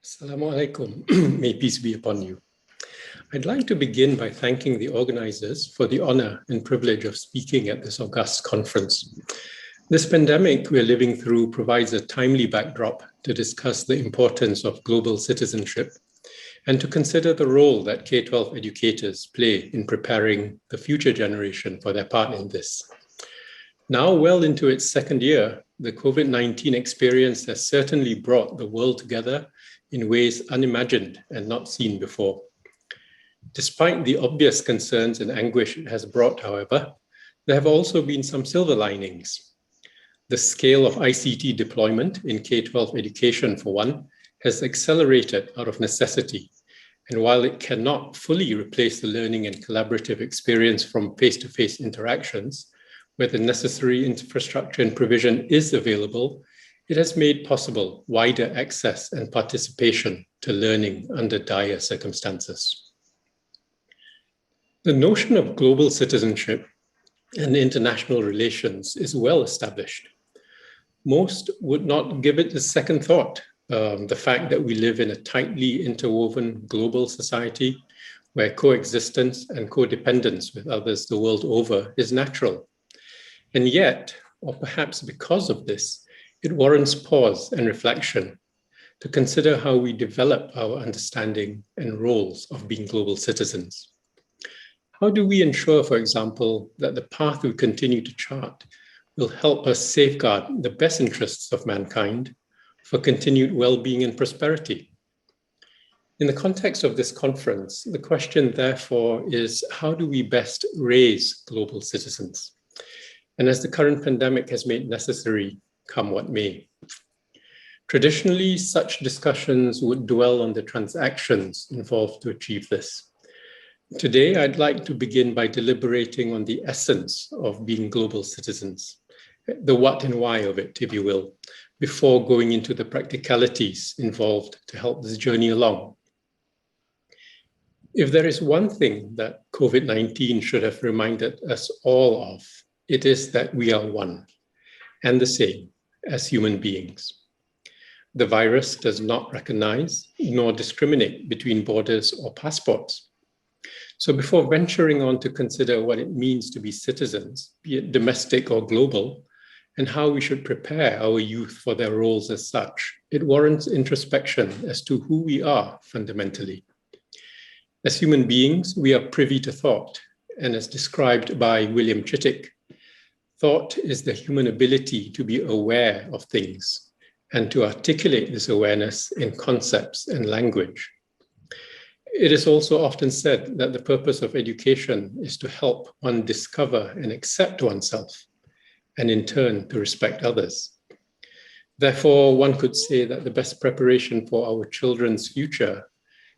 Assalamu alaikum. May peace be upon you. I'd like to begin by thanking the organizers for the honor and privilege of speaking at this august conference. This pandemic we're living through provides a timely backdrop to discuss the importance of global citizenship and to consider the role that K-12 educators play in preparing the future generation for their part in this. Now well into its second year, the COVID-19 experience has certainly brought the world together in ways unimagined and not seen before. Despite the obvious concerns and anguish it has brought, however, there have also been some silver linings. The scale of ICT deployment in K-12 education, for one, has accelerated out of necessity. And while it cannot fully replace the learning and collaborative experience from face-to-face interactions, where the necessary infrastructure and provision is available, it has made possible wider access and participation to learning under dire circumstances. The notion of global citizenship and international relations is well established. Most would not give it a second thought. The fact that we live in a tightly interwoven global society where coexistence and codependence with others the world over is natural. And yet, or perhaps because of this, it warrants pause and reflection to consider how we develop our understanding and roles of being global citizens. How do we ensure, for example, that the path we continue to chart will help us safeguard the best interests of mankind for continued well-being and prosperity? In the context of this conference, the question, therefore, is how do we best raise global citizens? And as the current pandemic has made necessary, come what may. Traditionally, such discussions would dwell on the transactions involved to achieve this. Today, I'd like to begin by deliberating on the essence of being global citizens, the what and why of it, if you will, before going into the practicalities involved to help this journey along. If there is one thing that COVID-19 should have reminded us all of, it is that we are one and the same as human beings. The virus does not recognize nor discriminate between borders or passports. So before venturing on to consider what it means to be citizens, be it domestic or global, and how we should prepare our youth for their roles as such, it warrants introspection as to who we are fundamentally. As human beings, we are privy to thought, and as described by William Chittick, thought is the human ability to be aware of things and to articulate this awareness in concepts and language. It is also often said that the purpose of education is to help one discover and accept oneself, and in turn to respect others. Therefore, one could say that the best preparation for our children's future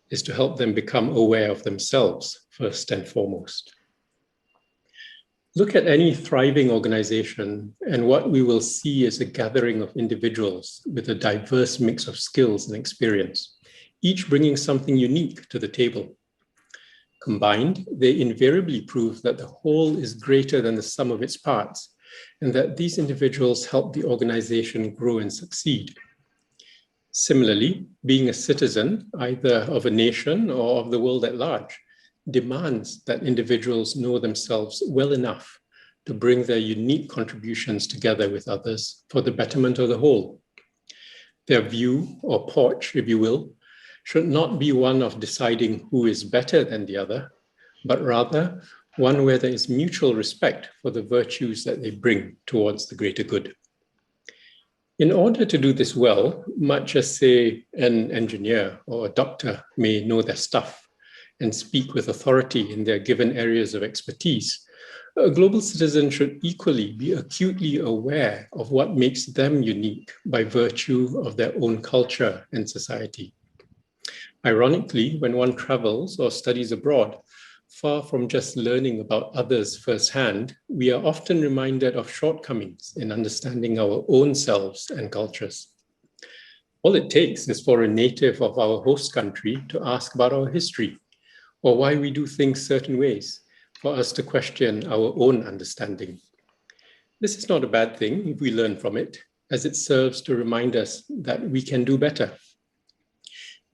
is to help them become aware of themselves first and foremost. Look at any thriving organization, and what we will see is a gathering of individuals with a diverse mix of skills and experience, each bringing something unique to the table. Combined, they invariably prove that the whole is greater than the sum of its parts, and that these individuals help the organization grow and succeed. Similarly, being a citizen, either of a nation or of the world at large, demands that individuals know themselves well enough to bring their unique contributions together with others for the betterment of the whole. Their view, or porch, if you will, should not be one of deciding who is better than the other, but rather one where there is mutual respect for the virtues that they bring towards the greater good. In order to do this well, much as, say, an engineer or a doctor may know their stuff and speak with authority in their given areas of expertise, a global citizen should equally be acutely aware of what makes them unique by virtue of their own culture and society. Ironically, when one travels or studies abroad, far from just learning about others firsthand, we are often reminded of shortcomings in understanding our own selves and cultures. All it takes is for a native of our host country to ask about our history, or why we do things certain ways, for us to question our own understanding. This is not a bad thing if we learn from it, as it serves to remind us that we can do better.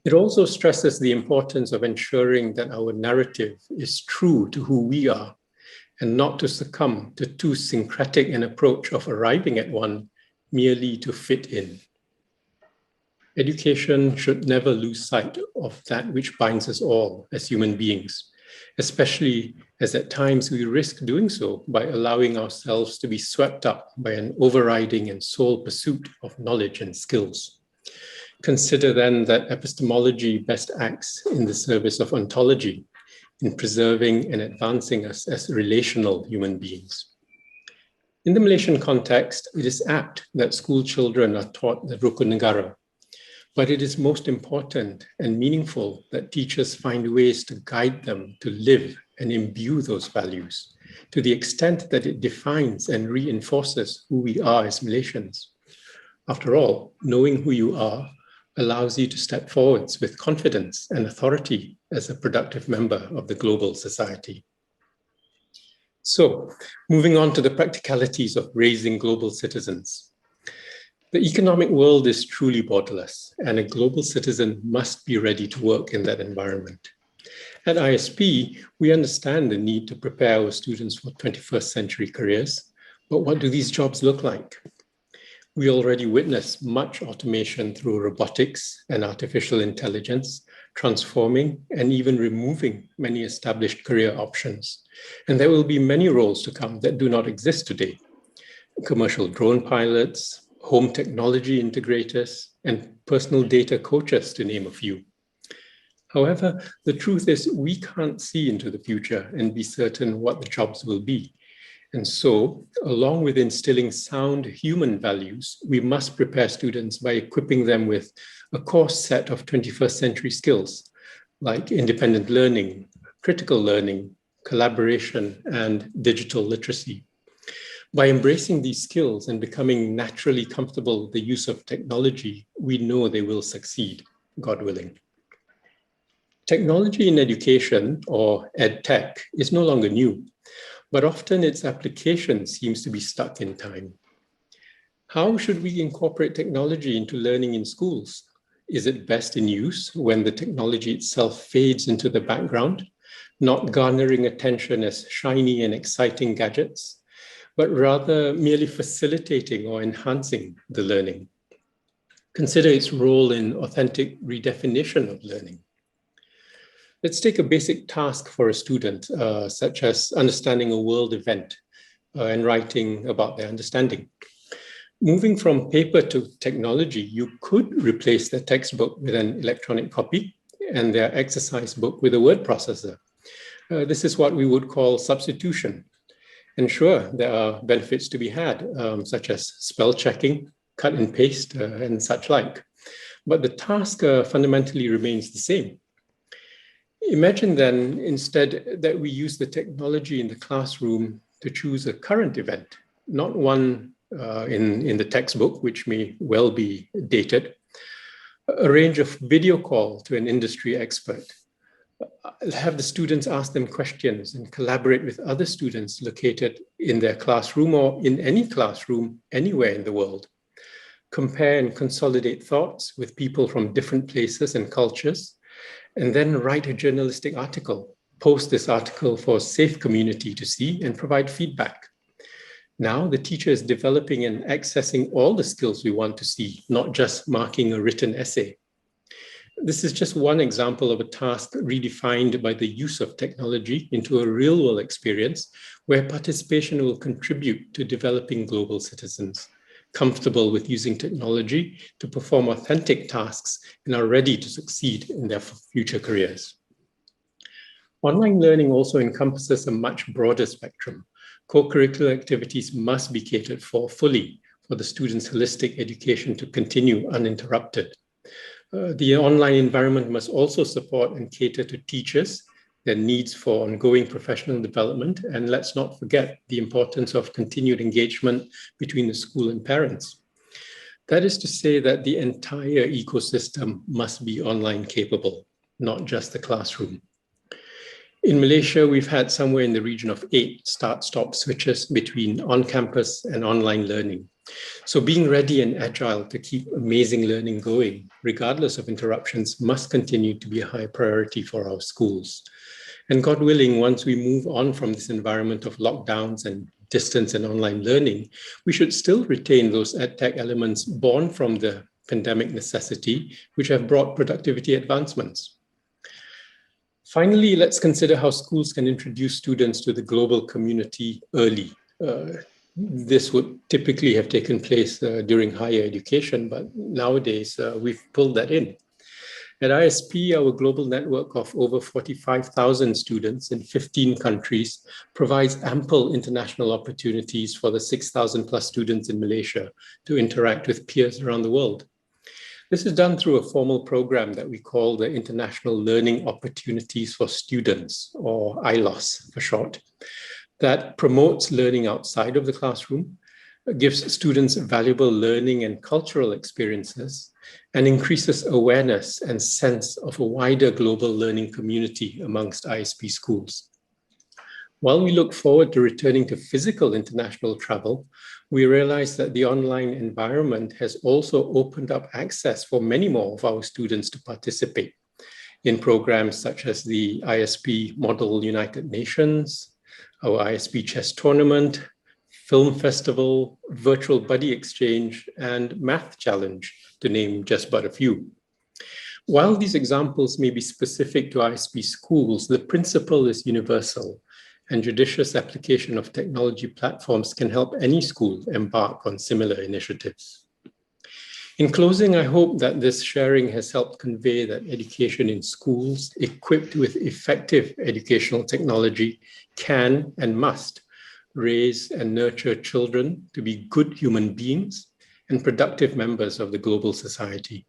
It also stresses the importance of ensuring that our narrative is true to who we are and not to succumb to too syncretic an approach of arriving at one merely to fit in. Education should never lose sight of that which binds us all as human beings, especially as at times we risk doing so by allowing ourselves to be swept up by an overriding and sole pursuit of knowledge and skills. Consider then that epistemology best acts in the service of ontology, in preserving and advancing us as relational human beings. In the Malaysian context, it is apt that school children are taught the Rukun Negara, but it is most important and meaningful that teachers find ways to guide them to live and imbue those values to the extent that it defines and reinforces who we are as Malaysians. After all, knowing who you are allows you to step forwards with confidence and authority as a productive member of the global society. So, moving on to the practicalities of raising global citizens. The economic world is truly borderless, and a global citizen must be ready to work in that environment. At ISP, we understand the need to prepare our students for 21st century careers, but what do these jobs look like? We already witness much automation through robotics and artificial intelligence, transforming and even removing many established career options. And there will be many roles to come that do not exist today. Commercial drone pilots, home technology integrators, and personal data coaches, to name a few. However, the truth is we can't see into the future and be certain what the jobs will be. And so, along with instilling sound human values, we must prepare students by equipping them with a core set of 21st century skills, like independent learning, critical learning, collaboration, and digital literacy. By embracing these skills and becoming naturally comfortable with the use of technology, we know they will succeed, God willing. Technology in education, or EdTech, is no longer new, but often its application seems to be stuck in time. How should we incorporate technology into learning in schools? Is it best in use when the technology itself fades into the background, not garnering attention as shiny and exciting gadgets, but rather merely facilitating or enhancing the learning? Consider its role in authentic redefinition of learning. Let's take a basic task for a student, such as understanding a world event and writing about their understanding. Moving from paper to technology, you could replace their textbook with an electronic copy and their exercise book with a word processor. This is what we would call substitution. And sure, there are benefits to be had, such as spell checking, cut and paste, and such like. But the task fundamentally remains the same. Imagine then, instead, that we use the technology in the classroom to choose a current event, not one in the textbook, which may well be dated, arrange a video call to an industry expert, have the students ask them questions and collaborate with other students located in their classroom or in any classroom anywhere in the world. Compare and consolidate thoughts with people from different places and cultures, and then write a journalistic article. Post this article for a safe community to see and provide feedback. Now the teacher is developing and accessing all the skills we want to see, not just marking a written essay. This is just one example of a task redefined by the use of technology into a real-world experience where participation will contribute to developing global citizens, comfortable with using technology to perform authentic tasks and are ready to succeed in their future careers. Online learning also encompasses a much broader spectrum. Co-curricular activities must be catered for fully for the students' holistic education to continue uninterrupted. The online environment must also support and cater to teachers, their needs for ongoing professional development, and let's not forget the importance of continued engagement between the school and parents. That is to say that the entire ecosystem must be online capable, not just the classroom. In Malaysia, we've had somewhere in the region of 8 start-stop switches between on-campus and online learning. So being ready and agile to keep amazing learning going, regardless of interruptions, must continue to be a high priority for our schools. And God willing, once we move on from this environment of lockdowns and distance and online learning, we should still retain those EdTech elements born from the pandemic necessity, which have brought productivity advancements. Finally, let's consider how schools can introduce students to the global community early. This would typically have taken place during higher education, but nowadays we've pulled that in. At ISP, our global network of over 45,000 students in 15 countries provides ample international opportunities for the 6,000 plus students in Malaysia to interact with peers around the world. This is done through a formal program that we call the International Learning Opportunities for Students, or ILOS for short, that promotes learning outside of the classroom, gives students valuable learning and cultural experiences, and increases awareness and sense of a wider global learning community amongst ISP schools. While we look forward to returning to physical international travel, we realize that the online environment has also opened up access for many more of our students to participate in programs such as the ISP Model United Nations, our ISP Chess Tournament, Film Festival, Virtual Buddy Exchange, and Math Challenge, to name just but a few. While these examples may be specific to ISP schools, the principle is universal, and judicious application of technology platforms can help any school embark on similar initiatives. In closing, I hope that this sharing has helped convey that education in schools equipped with effective educational technology can and must raise and nurture children to be good human beings and productive members of the global society.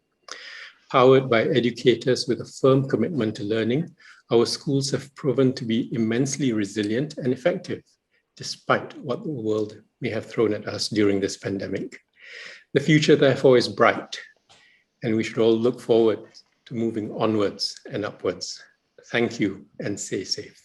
Powered by educators with a firm commitment to learning, our schools have proven to be immensely resilient and effective, despite what the world may have thrown at us during this pandemic. The future, therefore, is bright, and we should all look forward to moving onwards and upwards. Thank you, and stay safe.